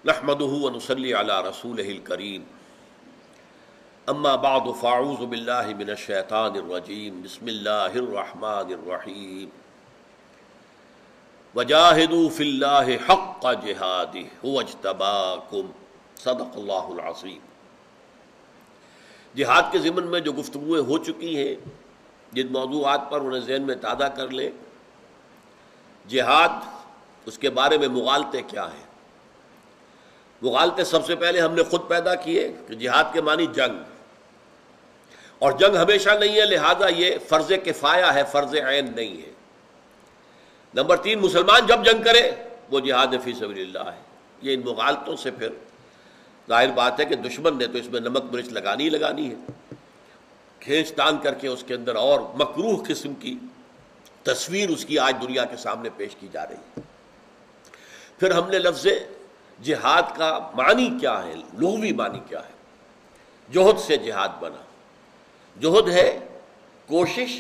نحمده ونصلي على رسوله الكريم اما بعد فاعوذ بالله من الشیطان الرجیم بسم اللہ الرحمن الرحیم وجاہدوا فی اللہ حق جہادہ هو اجتباکم صدق اللہ العظیم۔ جہاد کے ضمن میں جو گفتگویں ہو چکی ہیں، جن موضوعات پر انہیں ذہن میں تازہ کر لیں۔ جہاد، اس کے بارے میں مغالطے کیا ہیں؟ مغالطے سب سے پہلے ہم نے خود پیدا کیے کہ جہاد کے معنی جنگ، اور جنگ ہمیشہ نہیں ہے، لہذا یہ فرض کفایہ ہے، فرض عین نہیں ہے۔ نمبر 3، مسلمان جب جنگ کرے وہ جہاد فی سبیل اللہ ہے۔ یہ ان مغالطوں سے پھر ظاہر بات ہے کہ دشمن نے تو اس میں نمک مرچ لگانی ہی لگانی ہے، کھینچ تان کر کے اس کے اندر اور مکروہ قسم کی تصویر اس کی آج دنیا کے سامنے پیش کی جا رہی ہے۔ پھر ہم نے لفظ جہاد کا معنی کیا ہے، لغوی معنی کیا ہے۔ جوہد سے جہاد بنا۔ جوہد ہے کوشش،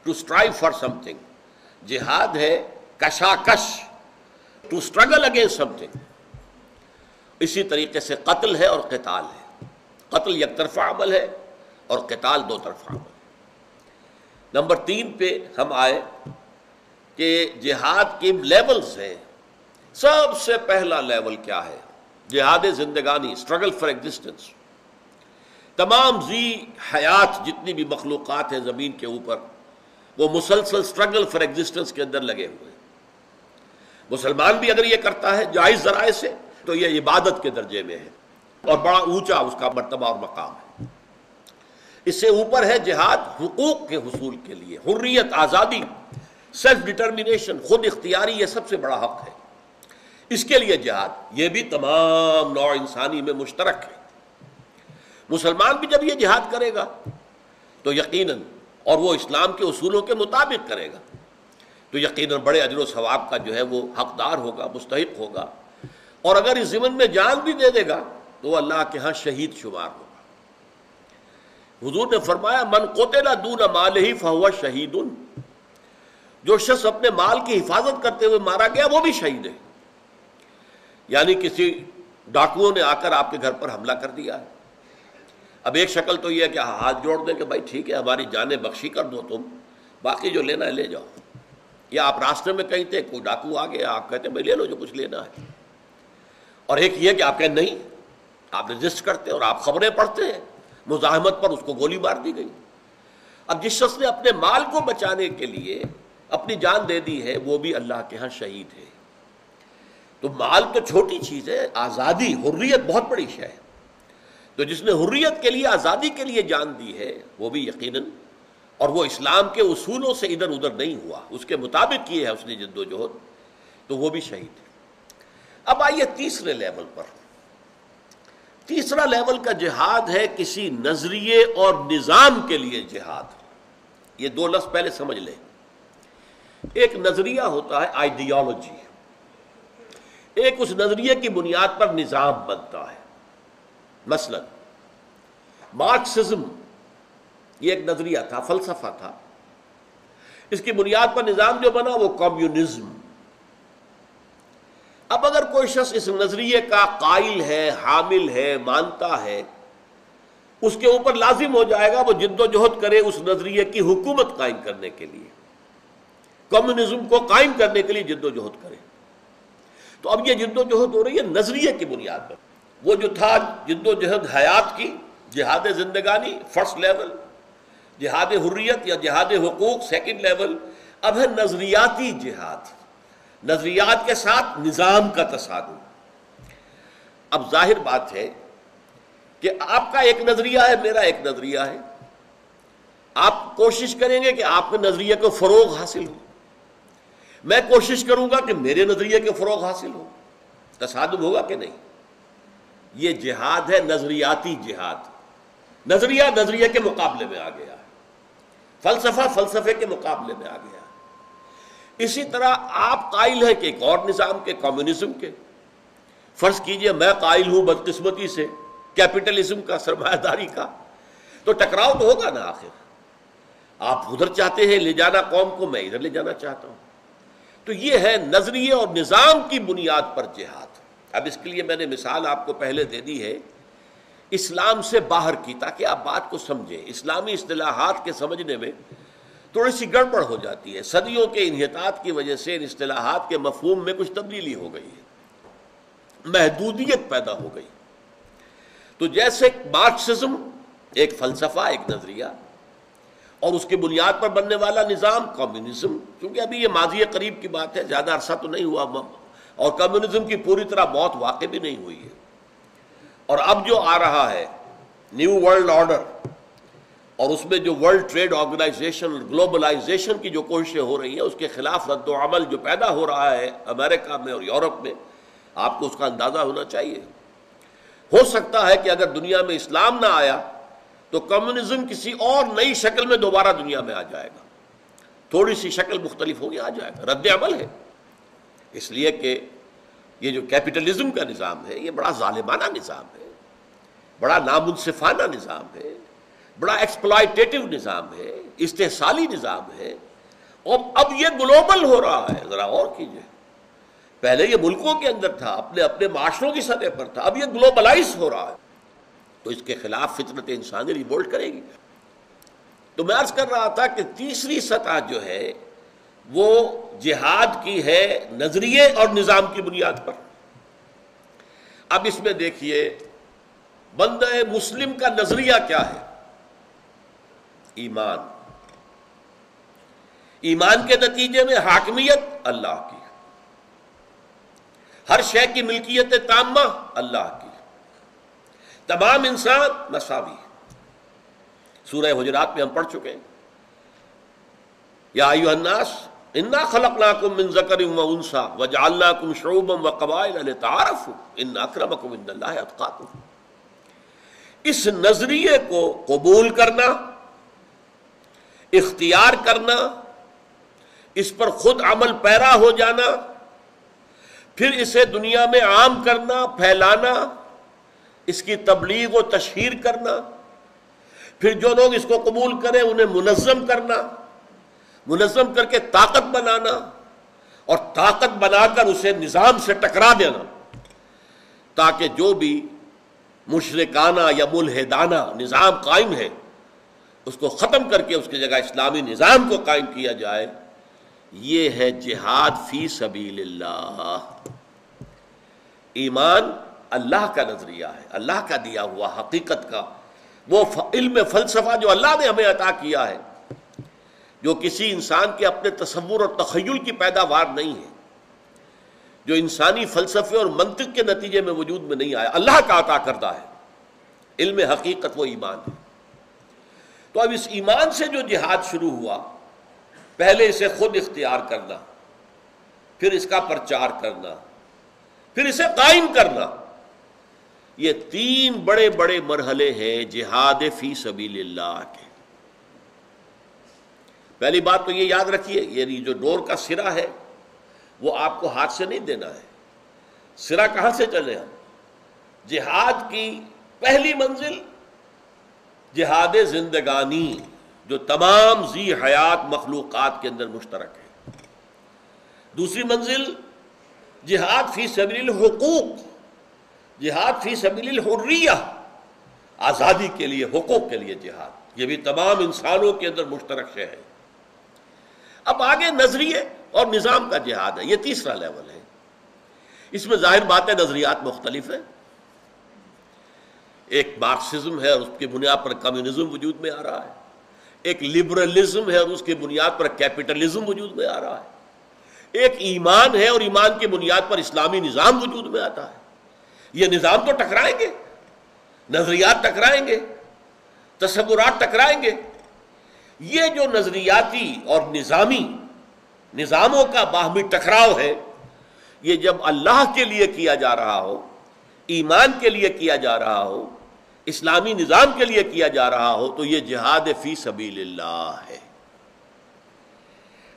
to strive for something. جہاد ہے کشاکش، to struggle against something. اسی طریقے سے قتل ہے اور قتال ہے۔ قتل یک طرفہ عمل ہے اور قتال دو طرفہ عمل ہے۔ نمبر 3 پہ ہم آئے کہ جہاد کے لیولز ہیں۔ سب سے پہلا لیول کیا ہے؟ جہاد زندگانی، اسٹرگل فار ایگزسٹنس۔ تمام ذی حیات جتنی بھی مخلوقات ہیں زمین کے اوپر، وہ مسلسل اسٹرگل فار ایگزسٹنس کے اندر لگے ہوئے ہیں۔ مسلمان بھی اگر یہ کرتا ہے جائز ذرائع سے تو یہ عبادت کے درجے میں ہے اور بڑا اونچا اس کا مرتبہ اور مقام ہے۔ اس سے اوپر ہے جہاد حقوق کے حصول کے لیے، حریت، آزادی، سیلف ڈٹرمنیشن، خود اختیاری، یہ سب سے بڑا حق ہے۔ اس کے لیے جہاد، یہ بھی تمام نوع انسانی میں مشترک ہے۔ مسلمان بھی جب یہ جہاد کرے گا تو یقیناً، اور وہ اسلام کے اصولوں کے مطابق کرے گا، تو یقیناً بڑے اجر و ثواب کا جو ہے وہ حقدار ہوگا، مستحق ہوگا، اور اگر اس ضمن میں جان بھی دے دے گا تو وہ اللہ کے ہاں شہید شمار ہوگا۔ حضور نے فرمایا من قتل دون مالہ فہو شہید، جو شخص اپنے مال کی حفاظت کرتے ہوئے مارا گیا وہ بھی شہید ہے۔ یعنی کسی ڈاکوؤں نے آ کر آپ کے گھر پر حملہ کر دیا ہے، اب ایک شکل تو یہ ہے کہ ہاتھ جوڑ دیں کہ بھائی ٹھیک ہے ہماری جانیں بخشی کر دو، تم باقی جو لینا ہے لے جاؤ۔ یا آپ راستے میں کہیں تھے، کوئی ڈاکو آ گیا، آپ کہتے ہیں بھائی لے لو جو کچھ لینا ہے۔ اور ایک یہ کہ آپ کہیں نہیں، آپ رجسٹ کرتے اور آپ خبریں پڑھتے ہیں، مزاحمت پر اس کو گولی مار دی گئی۔ اب جس شخص نے اپنے مال کو بچانے کے لیے اپنی جان دے دی ہے وہ بھی اللہ کے ہاں شہید ہے۔ تو مال تو چھوٹی چیز ہے، آزادی، حریت بہت بڑی شے ہے۔ تو جس نے حریت کے لیے، آزادی کے لیے جان دی ہے وہ بھی یقیناً، اور وہ اسلام کے اصولوں سے ادھر ادھر نہیں ہوا، اس کے مطابق کیے ہے اس نے جد و جہد، تو وہ بھی شہید ہے۔ اب آئیے تیسرے لیول پر۔ تیسرا لیول کا جہاد ہے کسی نظریے اور نظام کے لیے جہاد۔ یہ دو لفظ پہلے سمجھ لیں۔ ایک نظریہ ہوتا ہے آئیڈیالوجی، ایک اس نظریے کی بنیاد پر نظام بنتا ہے۔ مثلا مارکسزم، یہ ایک نظریہ تھا، فلسفہ تھا، اس کی بنیاد پر نظام جو بنا وہ کمیونزم۔ اب اگر کوئی شخص اس نظریے کا قائل ہے، حامل ہے، مانتا ہے، اس کے اوپر لازم ہو جائے گا وہ جد و جہد کرے اس نظریے کی حکومت قائم کرنے کے لیے، کمیونزم کو قائم کرنے کے لیے جد و جہد کرے۔ تو اب یہ جد و جہد ہو رہی ہے نظریے کی بنیاد پر۔ وہ جو تھا جد و جہد حیات کی، جہاد زندگانی فرسٹ لیول، جہاد حریت یا جہاد حقوق سیکنڈ لیول، اب ہے نظریاتی جہاد، نظریات کے ساتھ نظام کا تصادم۔ اب ظاہر بات ہے کہ آپ کا ایک نظریہ ہے، میرا ایک نظریہ ہے، آپ کوشش کریں گے کہ آپ کے نظریے کو فروغ حاصل ہو، میں کوشش کروں گا کہ میرے نظریے کے فروغ حاصل ہو، تصادم ہوگا کہ نہیں؟ یہ جہاد ہے نظریاتی جہاد۔ نظریہ نظریے کے مقابلے میں آ گیا، فلسفہ فلسفے کے مقابلے میں آ گیا۔ اسی طرح آپ قائل ہیں کہ ایک اور نظام کے، کمیونزم کے، فرض کیجئے میں قائل ہوں بدقسمتی سے کیپٹلزم کا، سرمایہ داری کا، تو ٹکراؤ تو ہوگا نا آخر۔ آپ ادھر چاہتے ہیں لے جانا قوم کو، میں ادھر لے جانا چاہتا ہوں۔ تو یہ ہے نظریے اور نظام کی بنیاد پر جہاد۔ اب اس کے لیے میں نے مثال آپ کو پہلے دے دی ہے اسلام سے باہر کی، تاکہ آپ بات کو سمجھیں۔ اسلامی اصطلاحات کے سمجھنے میں تھوڑی سی گڑبڑ ہو جاتی ہے، صدیوں کے انحطاط کی وجہ سے ان اصطلاحات کے مفہوم میں کچھ تبدیلی ہو گئی ہے، محدودیت پیدا ہو گئی۔ تو جیسے مارکسزم ایک فلسفہ، ایک نظریہ، اور اس کی بنیاد پر بننے والا نظام کمیونزم، کیونکہ ابھی یہ ماضی قریب کی بات ہے، زیادہ عرصہ تو نہیں ہوا، اور کمیونزم کی پوری طرح موت واقع بھی نہیں ہوئی ہے۔ اور اب جو آ رہا ہے نیو ورلڈ آرڈر، اور اس میں جو ورلڈ ٹریڈ آرگنائزیشن، گلوبلائزیشن کی جو کوششیں ہو رہی ہیں، اس کے خلاف رد و عمل جو پیدا ہو رہا ہے امریکہ میں اور یورپ میں، آپ کو اس کا اندازہ ہونا چاہیے۔ ہو سکتا ہے کہ اگر دنیا میں اسلام نہ آیا تو کمیونزم کسی اور نئی شکل میں دوبارہ دنیا میں آ جائے گا، تھوڑی سی شکل مختلف ہوگی، آ جائے گا، رد عمل ہے۔ اس لیے کہ یہ جو کیپٹلزم کا نظام ہے یہ بڑا ظالمانہ نظام ہے، بڑا نامنصفانہ نظام ہے، بڑا ایکسپلائٹیٹو نظام ہے، استحصالی نظام ہے، اور اب یہ گلوبل ہو رہا ہے۔ ذرا غور کیجئے، پہلے یہ ملکوں کے اندر تھا، اپنے اپنے معاشروں کی سطح پر تھا، اب یہ گلوبلائز ہو رہا ہے، تو اس کے خلاف فطرت انسانی ریبولٹ کرے گی۔ تو میں عرض کر رہا تھا کہ تیسری سطح جو ہے وہ جہاد کی ہے نظریے اور نظام کی بنیاد پر۔ اب اس میں دیکھیے بندہ مسلم کا نظریہ کیا ہے؟ ایمان۔ ایمان کے نتیجے میں حاکمیت اللہ کی، ہر شے کی ملکیت تامہ اللہ کی، تمام انسان مساوی۔ سورہ حجرات میں ہم پڑھ چکے ہیں، یا ایھا الناس انا خلقناکم من ذکر و انثی وجعلناکم شعوبا وقبائل لتعارفوا ان اکرمکم عند اللہ اتقاکم۔ اس نظریے کو قبول کرنا، اختیار کرنا، اس پر خود عمل پیرا ہو جانا، پھر اسے دنیا میں عام کرنا، پھیلانا، اس کی تبلیغ و تشہیر کرنا، پھر جو لوگ اس کو قبول کریں انہیں منظم کرنا، منظم کر کے طاقت بنانا، اور طاقت بنا کر اسے نظام سے ٹکرا دینا، تاکہ جو بھی مشرکانہ یا ملحدانہ نظام قائم ہے اس کو ختم کر کے اس کی جگہ اسلامی نظام کو قائم کیا جائے۔ یہ ہے جہاد فی سبیل اللہ۔ ایمان اللہ کا نظریہ ہے، اللہ کا دیا ہوا حقیقت کا وہ علم فلسفہ جو اللہ نے ہمیں عطا کیا ہے، جو کسی انسان کے اپنے تصور اور تخیل کی پیداوار نہیں ہے، جو انسانی فلسفے اور منطق کے نتیجے میں وجود میں نہیں آیا، اللہ کا عطا کردہ ہے علم حقیقت، وہ ایمان ہے۔ تو اب اس ایمان سے جو جہاد شروع ہوا، پہلے اسے خود اختیار کرنا، پھر اس کا پرچار کرنا، پھر اسے قائم کرنا، یہ تین بڑے بڑے مرحلے ہیں جہاد فی سبیل اللہ کے۔ پہلی بات تو یہ یاد رکھیے، یعنی جو ڈور کا سرا ہے وہ آپ کو ہاتھ سے نہیں دینا ہے۔ سرا کہاں سے چلے ہم؟ جہاد کی پہلی منزل جہاد زندگانی، جو تمام ذی حیات مخلوقات کے اندر مشترک ہے۔ دوسری منزل جہاد فی سبیل الحقوق، جہاد فی سبیل الحریہ، آزادی کے لیے، حقوق کے لیے جہاد، یہ بھی تمام انسانوں کے اندر مشترک شے ہے۔ اب آگے نظریے اور نظام کا جہاد ہے، یہ تیسرا لیول ہے۔ اس میں ظاہر بات ہے نظریات مختلف ہیں، ایک مارکسزم ہے اور اس کی بنیاد پر کمیونزم وجود میں آ رہا ہے، ایک لبرلزم ہے اور اس کی بنیاد پر کیپٹلزم وجود میں آ رہا ہے، ایک ایمان ہے اور ایمان کی بنیاد پر اسلامی نظام وجود میں آتا ہے۔ یہ نظام تو ٹکرائیں گے، نظریات ٹکرائیں گے، تصورات ٹکرائیں گے۔ یہ جو نظریاتی اور نظامی نظاموں کا باہمی ٹکراؤ ہے، یہ جب اللہ کے لیے کیا جا رہا ہو، ایمان کے لیے کیا جا رہا ہو، اسلامی نظام کے لیے کیا جا رہا ہو، تو یہ جہاد فی سبیل اللہ ہے۔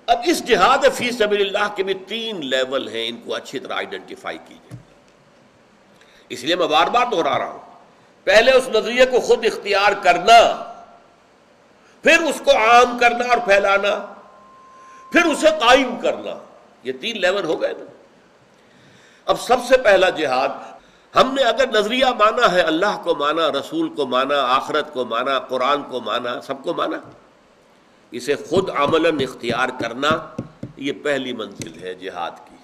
اب اس جہاد فی سبیل اللہ کے بھی تین لیول ہیں، ان کو اچھی طرح آئیڈینٹیفائی کیجئے۔ اس لیے میں بار بار دہرا رہا ہوں، پہلے اس نظریے کو خود اختیار کرنا، پھر اس کو عام کرنا اور پھیلانا، پھر اسے قائم کرنا، یہ تین لیول ہو گئے نا۔ اب سب سے پہلا جہاد، ہم نے اگر نظریہ مانا ہے، اللہ کو مانا، رسول کو مانا، آخرت کو مانا، قرآن کو مانا، سب کو مانا، اسے خود عملاً اختیار کرنا، یہ پہلی منزل ہے جہاد کی۔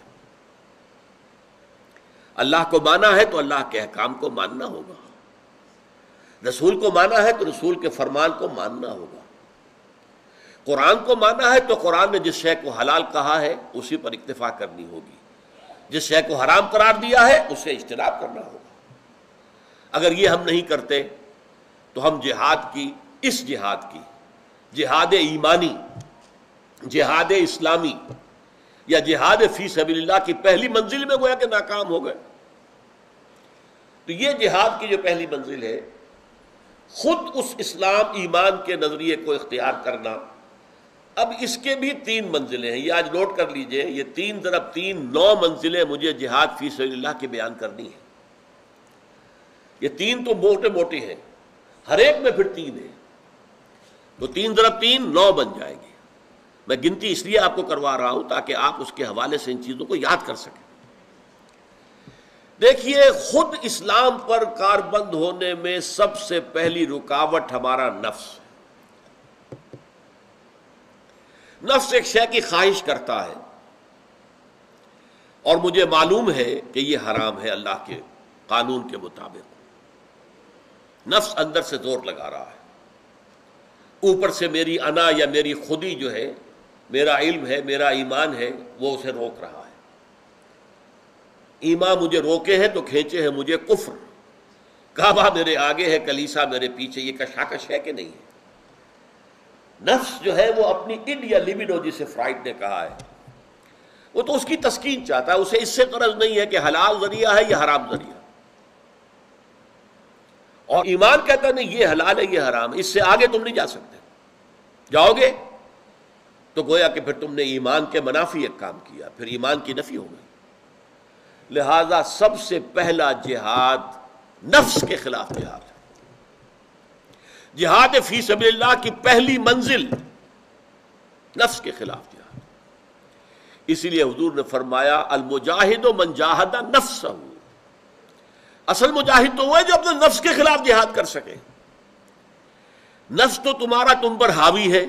اللہ کو مانا ہے تو اللہ کے احکام کو ماننا ہوگا، رسول کو مانا ہے تو رسول کے فرمان کو ماننا ہوگا، قرآن کو مانا ہے تو قرآن نے جس شے کو حلال کہا ہے اسی پر اکتفا کرنی ہوگی، جس شے کو حرام قرار دیا ہے اس سے اجتناب کرنا ہوگا۔ اگر یہ ہم نہیں کرتے تو ہم جہاد کی، اس جہاد کی، جہاد ایمانی، جہاد اسلامی یا جہاد فی سبیل اللہ کی پہلی منزل میں گویا کہ ناکام ہو گئے۔ تو یہ جہاد کی جو پہلی منزل ہے، خود اس اسلام ایمان کے نظریے کو اختیار کرنا۔ اب اس کے بھی 3 منزلیں ہیں، یہ آج نوٹ کر لیجئے، یہ 3 ضرب 3 9 منزلیں مجھے جہاد فی سبیل اللہ کی بیان کرنی ہیں۔ یہ 3 تو موٹے موٹے ہیں، ہر ایک میں پھر 3 ہیں، تو 3 ضرب 3 9 بن جائے گی۔ میں گنتی اس لیے آپ کو کروا رہا ہوں تاکہ آپ اس کے حوالے سے ان چیزوں کو یاد کر سکیں۔ دیکھیے، خود اسلام پر کاربند ہونے میں سب سے پہلی رکاوٹ ہمارا نفس ہے۔ نفس ایک شے کی خواہش کرتا ہے اور مجھے معلوم ہے کہ یہ حرام ہے اللہ کے قانون کے مطابق، نفس اندر سے زور لگا رہا ہے، اوپر سے میری انا یا میری خودی جو ہے، میرا علم ہے، میرا ایمان ہے، وہ اسے روک رہا ہے۔ ایمان مجھے روکے ہے تو کھینچے ہے مجھے کفر، کعبہ میرے آگے ہے، کلیسا میرے پیچھے، یہ کشاکش ہے کہ نہیں ہے؟ نفس جو ہے وہ اپنی اڈ یا لیبیڈو، جسے فرائڈ نے کہا ہے، وہ تو اس کی تسکین چاہتا ہے، اسے اس سے غرض نہیں ہے کہ حلال ذریعہ ہے یا حرام ذریعہ، اور ایمان کہتا ہے نہیں یہ حلال ہے یہ حرام ہے، اس سے آگے تم نہیں جا سکتے، جاؤ گے تو گویا کہ پھر تم نے ایمان کے منافی ایک کام کیا، پھر ایمان کی نفی ہو گئی۔ لہذا سب سے پہلا جہاد نفس کے خلاف جہاد ہے، جہاد فی سبیل اللہ کی پہلی منزل نفس کے خلاف جہاد۔ اسی لیے حضور نے فرمایا المجاہد من جاہد نفسہ، اصل مجاہد تو وہ ہے جو اپنے نفس کے خلاف جہاد کر سکے۔ نفس تو تمہارا تم پر حاوی ہے،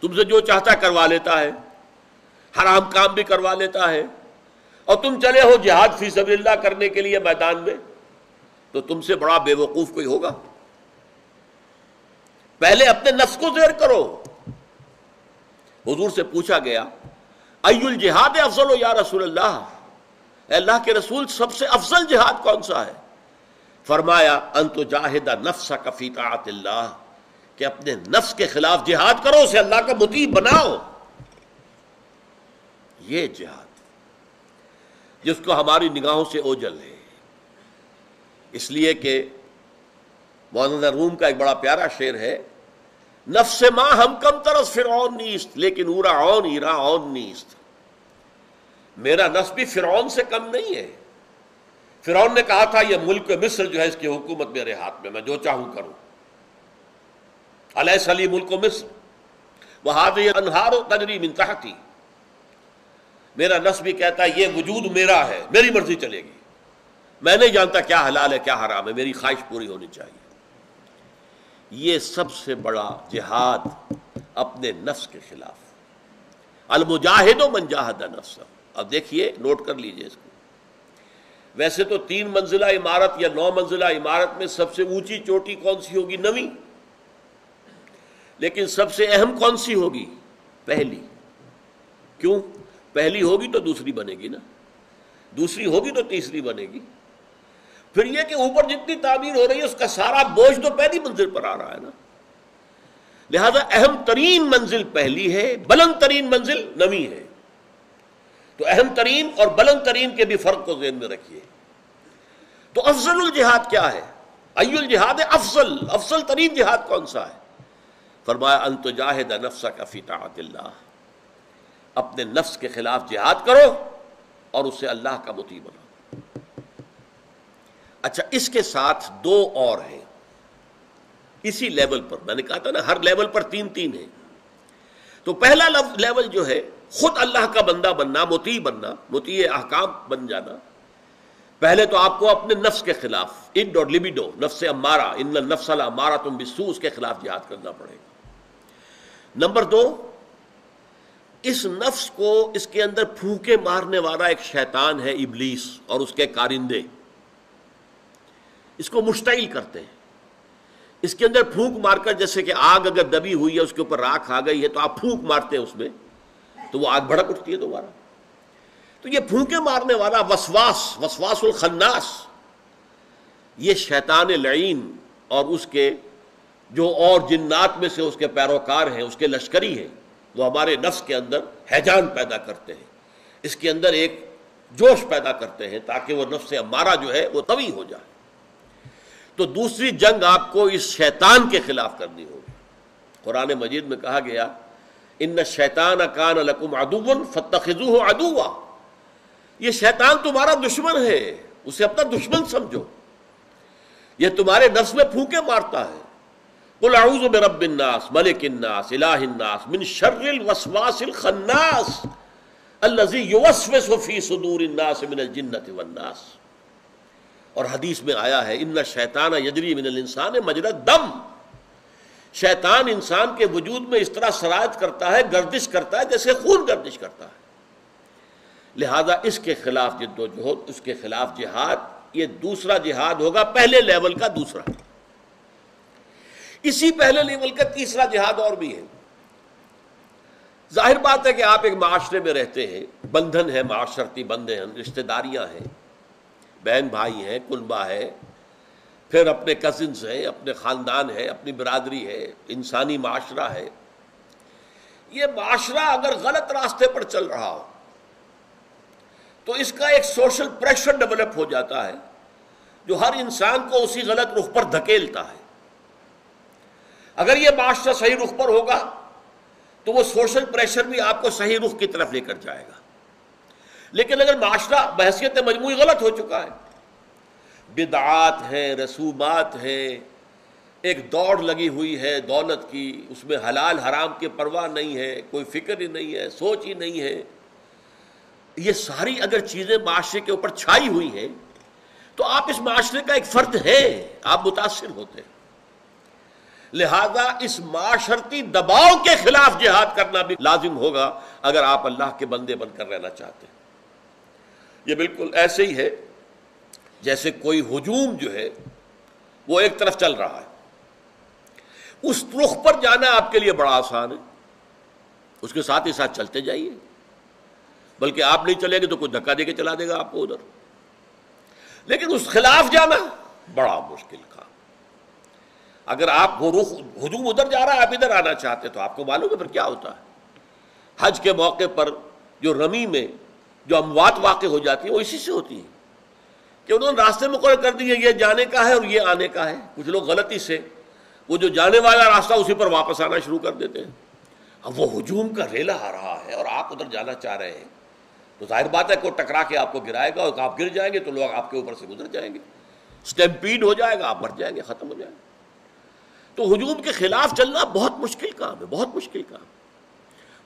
تم سے جو چاہتا کروا لیتا ہے، حرام کام بھی کروا لیتا ہے، اور تم چلے ہو جہاد فی سبیل اللہ کرنے کے لیے میدان میں، تو تم سے بڑا بے وقوف کوئی ہوگا؟ پہلے اپنے نفس کو زیر کرو۔ حضور سے پوچھا گیا ای الجہاد افضل یا رسول اللہ، اے اللہ کے رسول سب سے افضل جہاد کون سا ہے؟ فرمایا ان تجاہد نفسک فی طاعت اللہ، کہ اپنے نفس کے خلاف جہاد کرو، اسے اللہ کا مطیع بناؤ۔ یہ جہاد جس کو ہماری نگاہوں سے اوجل ہے، اس لیے کہ مولانا روم کا ایک بڑا پیارا شعر ہے، نفس ما ہم کم ترس فرعون نیست لیکن اورا عون ایرا عون نیست۔ میرا نفس بھی فرعون سے کم نہیں ہے۔ فرعون نے کہا تھا یہ ملک مصر جو ہے اس کی حکومت میرے ہاتھ میں، میں جو چاہوں کروں، الیس لی ملک مصر وہذہ الانہار تجری من تحتی۔ میرا نفس بھی کہتا ہے یہ وجود میرا ہے، میری مرضی چلے گی، میں نہیں جانتا کیا حلال ہے کیا حرام ہے، میری خواہش پوری ہونی چاہیے۔ یہ سب سے بڑا جہاد اپنے نفس کے خلاف، المجاہد من جاہد نفسہ۔ اب دیکھیے، نوٹ کر لیجئے اس کو۔ ویسے تو 3 منزلہ عمارت یا 9 منزلہ عمارت میں سب سے اونچی چوٹی کون سی ہوگی؟ 9ویں، لیکن سب سے اہم کون سی ہوگی؟ پہلی۔ کیوں؟ پہلی ہوگی تو دوسری بنے گی نا، دوسری ہوگی تو تیسری بنے گی، پھر یہ کہ اوپر جتنی تعمیر ہو رہی ہے اس کا سارا بوجھ تو پہلی منزل پر آ رہا ہے نا۔ لہذا اہم ترین منزل پہلی ہے، بلند ترین منزل 9ویں ہے۔ تو اہم ترین اور بلند ترین کے بھی فرق کو ذہن میں رکھیے۔ تو افضل الجہاد کیا ہے؟ ای الجہاد افضل، افضل ترین جہاد کون سا ہے؟ فرمایا ان تجاہد نفسک فی طاعت اللہ، اپنے نفس کے خلاف جہاد کرو اور اسے اللہ کا مطیع بناؤ۔ اچھا، اس کے ساتھ 2 اور ہیں اسی لیول پر، میں نے کہا تھا نا ہر لیول پر 3 ہیں۔ تو پہلا لیول جو ہے خود اللہ کا بندہ بننا، مطیع بننا، مطیع احکام بن جانا، پہلے تو آپ کو اپنے نفس کے خلاف، اڈ اور لبیڈو، نفس امارہ، ان النفس لامارۃ بالسوء، اس کے خلاف جہاد کرنا پڑے گا۔ نمبر 2، اس نفس کو، اس کے اندر پھونکے مارنے والا ایک شیطان ہے ابلیس اور اس کے کارندے، اس کو مشتعل کرتے ہیں۔ اس کے اندر پھونک مار کر، جیسے کہ آگ اگر دبی ہوئی ہے، اس کے اوپر راکھ آ گئی ہے تو آپ پھونک مارتے ہیں اس میں تو وہ آگ بھڑک اٹھتی ہے دوبارہ۔ تو یہ پھونکے مارنے والا وسواس الخناس، یہ شیطان لعین اور اس کے جو اور جنات میں سے اس کے پیروکار ہیں، اس کے لشکری ہیں، وہ ہمارے نفس کے اندر ہیجان پیدا کرتے ہیں، اس کے اندر ایک جوش پیدا کرتے ہیں تاکہ وہ نفس امارہ جو ہے وہ قوی ہو جائے۔ تو دوسری جنگ آپ کو اس شیطان کے خلاف کرنی ہوگی۔ قرآن مجید میں کہا گیا ان الشیطان کان لکم عدوا فاتخذوہ عدوا، یہ شیطان تمہارا دشمن ہے، اسے اپنا دشمن سمجھو، یہ تمہارے نفس میں پھونکے مارتا ہے۔ قل اعوذ برب الناس ملک الناس الہ الناس من شر الوسواس الخناس الذی یوسوس فی صدور الناس من الجنۃ والناس۔ اور حدیث میں آیا ہے ان الشیطان یجری من الانسان مجری الدم، شیطان انسان کے وجود میں اس طرح سرایت کرتا ہے، گردش کرتا ہے جیسے خون گردش کرتا ہے۔ لہذا اس کے خلاف جد و جہد، اس کے خلاف جہاد، یہ دوسرا جہاد ہوگا، پہلے لیول کا دوسرا۔ اسی پہلے لیول کا تیسرا جہاد اور بھی ہے۔ ظاہر بات ہے کہ آپ ایک معاشرے میں رہتے ہیں، بندھن ہے، معاشرتی بندھن، رشتہ داریاں ہیں، بہن بھائی ہیں، کنبہ ہے، پھر اپنے کزنز ہیں، اپنے خاندان ہے، اپنی برادری ہے، انسانی معاشرہ ہے۔ یہ معاشرہ اگر غلط راستے پر چل رہا ہو تو اس کا ایک سوشل پریشر ڈیولپ ہو جاتا ہے جو ہر انسان کو اسی غلط رخ پر دھکیلتا ہے۔ اگر یہ معاشرہ صحیح رخ پر ہوگا تو وہ سوشل پریشر بھی آپ کو صحیح رخ کی طرف لے کر جائے گا۔ لیکن اگر معاشرہ بحیثیت مجموعی غلط ہو چکا ہے، بدعات ہیں، رسومات ہیں، ایک دوڑ لگی ہوئی ہے دولت کی، اس میں حلال حرام کی پرواہ نہیں ہے، کوئی فکر ہی نہیں ہے، سوچ ہی نہیں ہے، یہ ساری اگر چیزیں معاشرے کے اوپر چھائی ہوئی ہیں تو آپ اس معاشرے کا ایک فرد ہیں، آپ متاثر ہوتے ہیں۔ لہذا اس معاشرتی دباؤ کے خلاف جہاد کرنا بھی لازم ہوگا اگر آپ اللہ کے بندے بن کر رہنا چاہتے ہیں۔ یہ بالکل ایسے ہی ہے جیسے کوئی ہجوم جو ہے وہ ایک طرف چل رہا ہے، اس رخ پر جانا آپ کے لیے بڑا آسان ہے، اس کے ساتھ ہی ساتھ چلتے جائیے، بلکہ آپ نہیں چلیں گے تو کوئی دھکا دے کے چلا دے گا آپ کو ادھر، لیکن اس خلاف جانا بڑا مشکل کام۔ اگر آپ وہ رخ ہجوم ادھر جا رہا ہے، آپ ادھر آنا چاہتے تو آپ کو معلوم ہے پھر کیا ہوتا ہے۔ حج کے موقع پر جو رمی میں جو اموات واقع ہو جاتی ہیں وہ اسی سے ہوتی ہیں کہ انہوں نے راستے مقرر کر دیے، یہ جانے کا ہے اور یہ آنے کا ہے۔ کچھ لوگ غلطی سے وہ جو جانے والا راستہ اسی پر واپس آنا شروع کر دیتے ہیں۔ اب وہ ہجوم کا ریلا آ رہا ہے اور آپ ادھر جانا چاہ رہے ہیں تو ظاہر بات ہے کوئی ٹکرا کے آپ کو گرائے گا، اور آپ گر جائیں گے تو لوگ آپ کے اوپر سے گزر جائیں گے، اسٹیمپیڈ ہو جائے گا، آپ مر جائیں گے، ختم ہو جائیں گے۔ تو ہجوم کے خلاف چلنا بہت مشکل کام ہے، بہت مشکل کام۔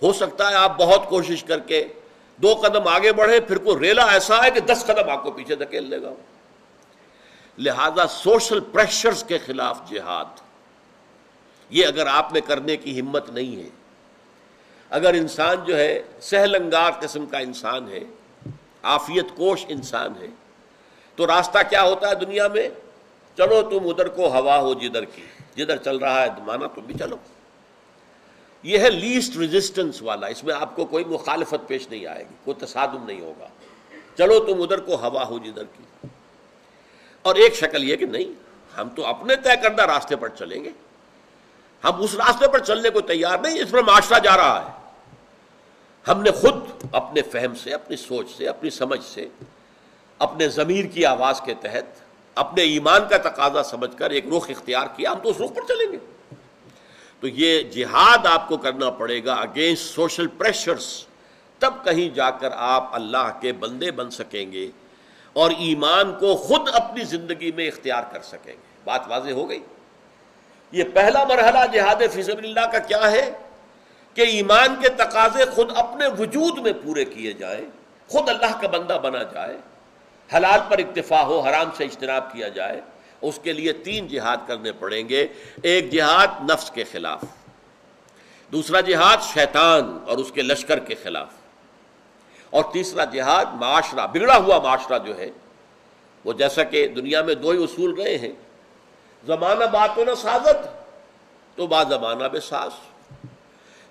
ہو سکتا ہے آپ بہت کوشش کر کے 2 قدم آگے بڑھے، پھر کوئی ریلا ایسا ہے کہ 10 قدم آپ کو پیچھے دھکیل لے گا۔ لہذا سوشل پریشرز کے خلاف جہاد، یہ اگر آپ میں کرنے کی ہمت نہیں ہے، اگر انسان جو ہے سہل انگار قسم کا انسان ہے، عافیت کوش انسان ہے، تو راستہ کیا ہوتا ہے دنیا میں؟ چلو تم ادھر کو ہوا ہو جدھر کی، جدھر چل رہا ہے مانا تم بھی چلو۔ یہ ہے لیسٹ ریزسٹنس والا، اس میں آپ کو کوئی مخالفت پیش نہیں آئے گی، کوئی تصادم نہیں ہوگا، چلو تم ادھر کو ہوا ہو جدھر کی۔ اور ایک شکل یہ کہ نہیں، ہم تو اپنے طے کردہ راستے پر چلیں گے، ہم اس راستے پر چلنے کو تیار نہیں جس پر معاشرہ جا رہا ہے۔ ہم نے خود اپنے فہم سے، اپنی سوچ سے، اپنی سمجھ سے، اپنے ضمیر کی آواز کے تحت، اپنے ایمان کا تقاضا سمجھ کر ایک رخ اختیار کیا، ہم تو اس رخ پر چلیں گے۔ تو یہ جہاد آپ کو کرنا پڑے گا اگینسٹ سوشل پریشرز، تب کہیں جا کر آپ اللہ کے بندے بن سکیں گے اور ایمان کو خود اپنی زندگی میں اختیار کر سکیں گے۔ بات واضح ہو گئی؟ یہ پہلا مرحلہ جہاد فی سبیل اللہ کا کیا ہے کہ ایمان کے تقاضے خود اپنے وجود میں پورے کیے جائیں، خود اللہ کا بندہ بنا جائے، حلال پر اکتفا ہو، حرام سے اجتناب کیا جائے، اس کے لیے 3 جہاد کرنے پڑیں گے۔ ایک جہاد نفس کے خلاف، دوسرا جہاد شیطان اور اس کے لشکر کے خلاف، اور تیسرا جہاد معاشرہ، بگڑا ہوا معاشرہ جو ہے وہ، جیسا کہ دنیا میں 2 ہی اصول رہے ہیں، زمانہ بات و نہ سازت تو با زمانہ بے ساز۔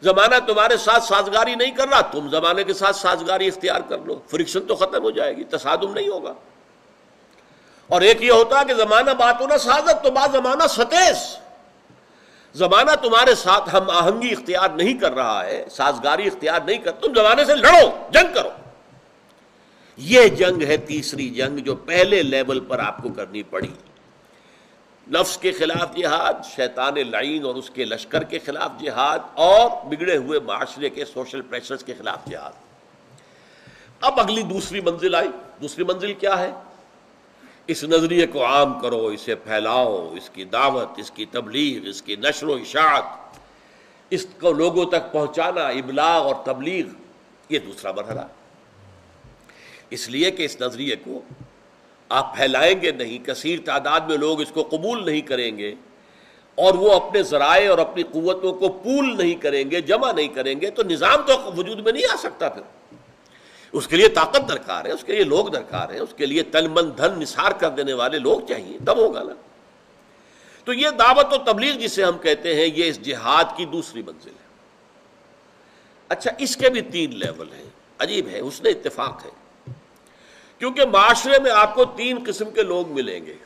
زمانہ تمہارے ساتھ سازگاری نہیں کر رہا، تم زمانے کے ساتھ سازگاری اختیار کر لو، فرکشن تو ختم ہو جائے گی، تصادم نہیں ہوگا۔ اور ایک یہ ہوتا ہے کہ زمانہ بات و نہ سازت تو با زمانہ ستیز، زمانہ تمہارے ساتھ ہم آہنگی اختیار نہیں کر رہا ہے، سازگاری اختیار نہیں کر، تم زمانے سے لڑو، جنگ کرو۔ یہ جنگ ہے تیسری جنگ جو پہلے لیول پر آپ کو کرنی پڑی، نفس کے خلاف جہاد، شیطان لعین اور اس کے لشکر کے خلاف جہاد، اور بگڑے ہوئے معاشرے کے سوشل پریشرز کے خلاف جہاد۔ اب اگلی دوسری منزل آئی۔ دوسری منزل کیا ہے؟ اس نظریے کو عام کرو، اسے پھیلاؤ، اس کی دعوت، اس کی تبلیغ، اس کی نشر و اشاعت، اس کو لوگوں تک پہنچانا، ابلاغ اور تبلیغ، یہ دوسرا مرحلہ۔ اس لیے کہ اس نظریے کو آپ پھیلائیں گے نہیں، کثیر تعداد میں لوگ اس کو قبول نہیں کریں گے، اور وہ اپنے ذرائع اور اپنی قوتوں کو پول نہیں کریں گے، جمع نہیں کریں گے، تو نظام تو وجود میں نہیں آ سکتا۔ پھر اس کے لیے طاقت درکار ہے، اس کے لیے لوگ درکار ہیں، اس کے لیے تن من دھن نثار کر دینے والے لوگ چاہیے، تب ہوگا نا۔ تو یہ دعوت و تبلیغ جسے ہم کہتے ہیں، یہ اس جہاد کی دوسری منزل ہے۔ اچھا، اس کے بھی 3 لیول ہیں۔ عجیب ہے، حسن اتفاق ہے، کیونکہ معاشرے میں آپ کو 3 قسم کے لوگ ملیں گے۔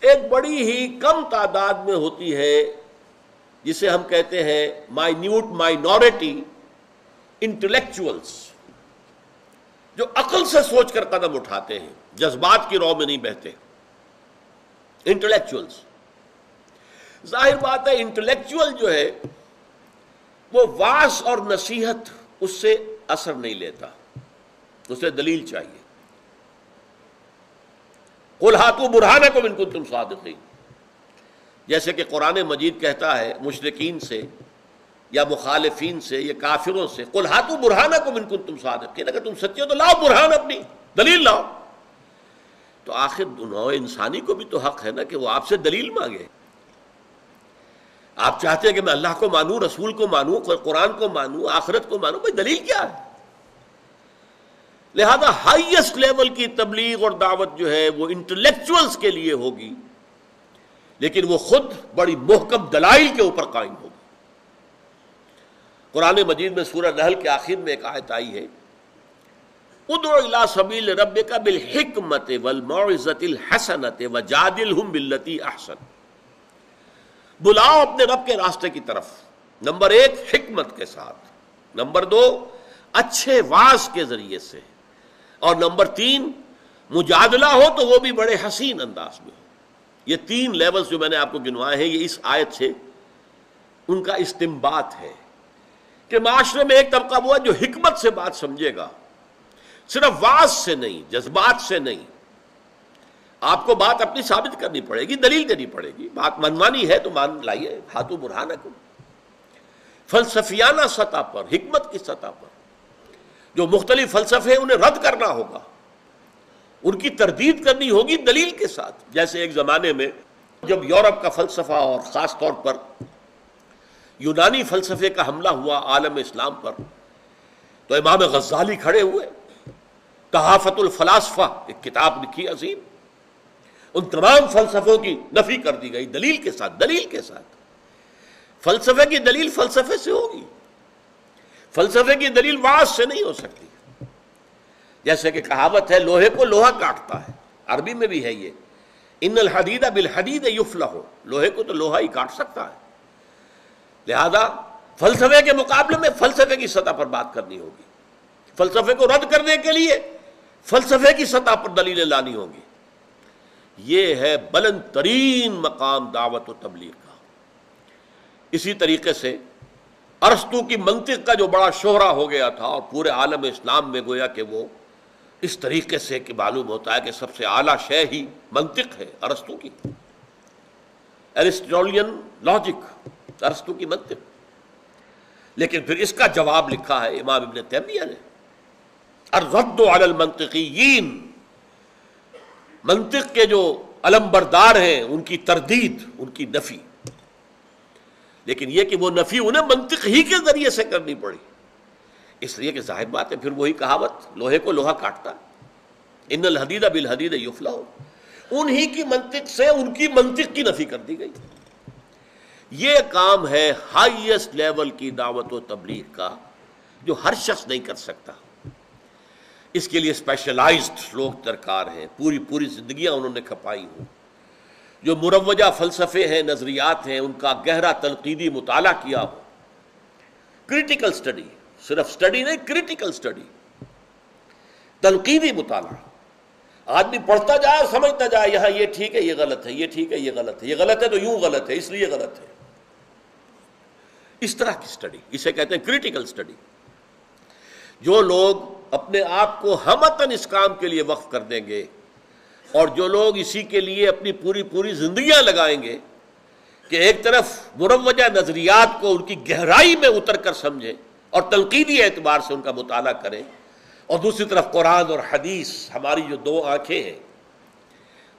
ایک بڑی ہی کم تعداد میں ہوتی ہے جسے ہم کہتے ہیں مائنیوٹ مائنورٹی انٹلیکچوئلز، جو عقل سے سوچ کر قدم اٹھاتے ہیں، جذبات کی رو میں نہیں بہتے۔ انٹلیکچوئلز، ظاہر بات ہے انٹلیکچوئل جو ہے وہ وعظ اور نصیحت اس سے اثر نہیں لیتا، اسے دلیل چاہیے۔ قُلْ هَاتُوا بُرْهَانَكُمْ إِن كُنتُمْ صَادِقِينَ، جیسے کہ قرآن مجید کہتا ہے مشرکین سے یا مخالفین سے یا کافروں سے، قُلْ هَاتُوا بُرْهَانَكُمْ إِن كُنتُمْ صَادِقِينَ، اگر تم سچے ہو تو لاؤ برہان، اپنی دلیل لاؤ۔ تو آخر نوع انسانی کو بھی تو حق ہے نا کہ وہ آپ سے دلیل مانگے۔ آپ چاہتے ہیں کہ میں اللہ کو مانوں، رسول کو مانوں، قرآن کو مانوں، آخرت کو مانوں، بھائی دلیل کیا ہے؟ لہذا ہائیسٹ لیول کی تبلیغ اور دعوت جو ہے وہ انٹلیکچوئلز کے لیے ہوگی، لیکن وہ خود بڑی محکم دلائل کے اوپر قائم ہوگی۔ قرآن مجید میں سورہ نحل کے آخر میں ایک آیت آئی ہے، ادع الی سبیل ربک بالحکمت والموعظۃ الحسنۃ وجادلہم باللتی احسن، بلاؤ اپنے رب کے راستے کی طرف، نمبر 1 حکمت کے ساتھ، نمبر 2 اچھے واعظ کے ذریعے سے، اور نمبر 3 مجادلہ ہو تو وہ بھی بڑے حسین انداز میں ہو۔ یہ 3 لیولز جو میں نے آپ کو گنوائے ہیں، یہ اس آیت سے ان کا استنباط ہے کہ معاشرے میں ایک طبقہ وہ ہے جو حکمت سے بات سمجھے گا، صرف واعظ سے نہیں، جذبات سے نہیں۔ آپ کو بات اپنی ثابت کرنی پڑے گی، دلیل دینی پڑے گی، بات منوانی ہے تو مان لائیے، ہاتھوں برہانکم۔ فلسفیانہ سطح پر، حکمت کی سطح پر جو مختلف فلسفے انہیں رد کرنا ہوگا، ان کی تردید کرنی ہوگی دلیل کے ساتھ۔ جیسے ایک زمانے میں جب یورپ کا فلسفہ اور خاص طور پر یونانی فلسفے کا حملہ ہوا عالم اسلام پر، تو امام غزالی کھڑے ہوئے، تحافت الفلاسفہ ایک کتاب لکھی عظیم، ان تمام فلسفوں کی نفی کر دی گئی دلیل کے ساتھ، دلیل کے ساتھ۔ فلسفے کی دلیل فلسفے سے ہوگی، فلسفے کی دلیل وعظ سے نہیں ہو سکتی۔ جیسے کہ کہاوت ہے، لوہے کو لوہا کاٹتا ہے، عربی میں بھی ہے یہ، ان الحدید بالحدید یفلح، لوہے کو تو لوہا ہی کاٹ سکتا ہے۔ لہذا فلسفے کے مقابلے میں فلسفے کی سطح پر بات کرنی ہوگی، فلسفے کو رد کرنے کے لیے فلسفے کی سطح پر دلیلیں لانی ہوں گی۔ یہ ہے بلند ترین مقام دعوت و تبلیغ کا۔ اسی طریقے سے ارسطو کی منطق کا جو بڑا شہرہ ہو گیا تھا، اور پورے عالم اسلام میں گویا کہ وہ اس طریقے سے کہ معلوم ہوتا ہے کہ سب سے اعلیٰ شے ہی منطق ہے ارسطو کی، ایرسٹوٹلین لاجک، ارسطو کی منطق۔ لیکن پھر اس کا جواب لکھا ہے امام ابن تیمیہ نے، الرد علی المنطقیین، منطق کے جو علم بردار ہیں ان کی تردید، ان کی نفی، لیکن یہ کہ وہ نفی انہیں منطق ہی کے ذریعے سے کرنی پڑی، اس لیے کہ ظاہر بات ہے پھر وہی کہاوت لوہے کو لوہا کاٹتا، ان الحدید بالحدید یفلح، انہی کی منطق سے ان کی منطق کی نفی کر دی گئی۔ یہ کام ہے ہائیسٹ لیول کی دعوت و تبلیغ کا جو ہر شخص نہیں کر سکتا، اس کے لیے اسپیشلائزڈ لوگ درکار ہیں، پوری زندگیاں انہوں نے کھپائی ہوں، جو مروجہ فلسفے ہیں، نظریات ہیں، ان کا گہرا تنقیدی مطالعہ کیا ہو، کریٹیکل سٹڈی، صرف سٹڈی نہیں، کریٹیکل سٹڈی، تنقیدی مطالعہ، آدمی پڑھتا جائے اور سمجھتا جائے یہاں یہ ٹھیک ہے یہ غلط ہے، یہ ٹھیک ہے یہ غلط ہے، یہ غلط ہے تو یوں غلط ہے اس لیے غلط ہے، اس طرح کی سٹڈی، اسے کہتے ہیں کریٹیکل سٹڈی۔ جو لوگ اپنے آپ کو ہمتاً اس کام کے لیے وقف کر دیں گے، اور جو لوگ اسی کے لیے اپنی پوری زندگیاں لگائیں گے کہ ایک طرف مروجہ نظریات کو ان کی گہرائی میں اتر کر سمجھیں اور تنقیدی اعتبار سے ان کا مطالعہ کریں، اور دوسری طرف قرآن اور حدیث، ہماری جو دو آنکھیں ہیں،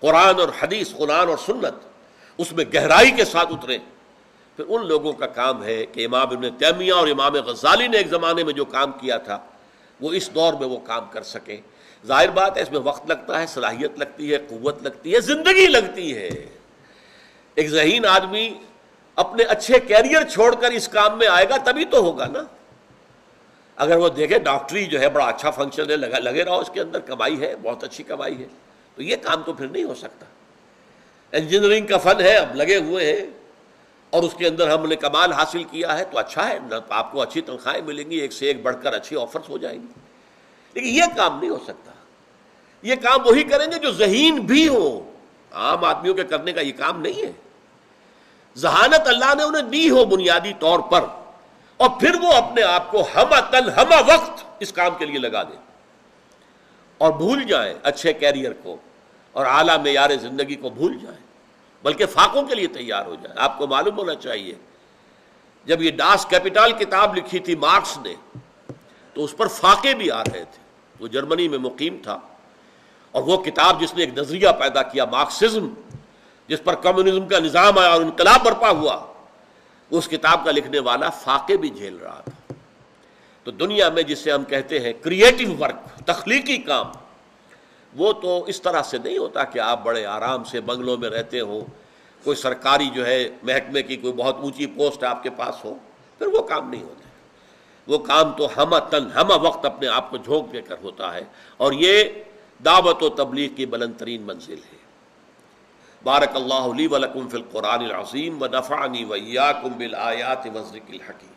قرآن اور حدیث، قرآن اور سنت، اس میں گہرائی کے ساتھ اتریں، پھر ان لوگوں کا کام ہے کہ امام ابن تیمیہ اور امام غزالی نے ایک زمانے میں جو کام کیا تھا وہ اس دور میں وہ کام کر سکیں۔ ظاہر بات ہے اس میں وقت لگتا ہے، صلاحیت لگتی ہے، قوت لگتی ہے، زندگی لگتی ہے۔ ایک ذہین آدمی اپنے اچھے کیریئر چھوڑ کر اس کام میں آئے گا تبھی تو ہوگا نا۔ اگر وہ دیکھے ڈاکٹری جو ہے بڑا اچھا فنکشن ہے، لگے رہو اس کے اندر، کمائی ہے، بہت اچھی کمائی ہے، تو یہ کام تو پھر نہیں ہو سکتا۔ انجینئرنگ کا فن ہے، اب لگے ہوئے ہیں اور اس کے اندر ہم نے کمال حاصل کیا ہے تو اچھا ہے، آپ کو اچھی تنخواہیں ملیں گی، ایک سے ایک بڑھ کر اچھی آفرز ہو جائیں گی، لیکن یہ کام نہیں ہو سکتا۔ یہ کام وہی کریں گے جو ذہین بھی ہو، عام آدمیوں کے کرنے کا یہ کام نہیں ہے۔ ذہانت اللہ نے انہیں دی ہو بنیادی طور پر، اور پھر وہ اپنے آپ کو ہمہ وقت اس کام کے لیے لگا دیں اور بھول جائیں اچھے کیریئر کو اور اعلیٰ معیار زندگی کو بھول جائیں، بلکہ فاقوں کے لیے تیار ہو جائیں۔ آپ کو معلوم ہونا چاہیے جب یہ ڈاس کیپیٹال کتاب لکھی تھی مارکس نے تو اس پر فاقے بھی آ رہے تھے، وہ جرمنی میں مقیم تھا، اور وہ کتاب جس نے ایک نظریہ پیدا کیا مارکسزم، جس پر کمیونزم کا نظام آیا اور انقلاب برپا ہوا، اس کتاب کا لکھنے والا فاقے بھی جھیل رہا تھا۔ تو دنیا میں جسے ہم کہتے ہیں کریٹو ورک، تخلیقی کام، وہ تو اس طرح سے نہیں ہوتا کہ آپ بڑے آرام سے بنگلوں میں رہتے ہو، کوئی سرکاری جو ہے محکمے کی کوئی بہت اونچی پوسٹ آپ کے پاس ہو، پھر وہ کام نہیں ہوتا۔ وہ کام تو ہمہ وقت اپنے آپ کو جھونک دے کر ہوتا ہے، اور یہ دعوت و تبلیغ کی بلند ترین منزل ہے۔ بارک اللہ لی ولکم فی القرآن العظیم ونفعنی وإیاکم بالآیات والذکر الحکیم۔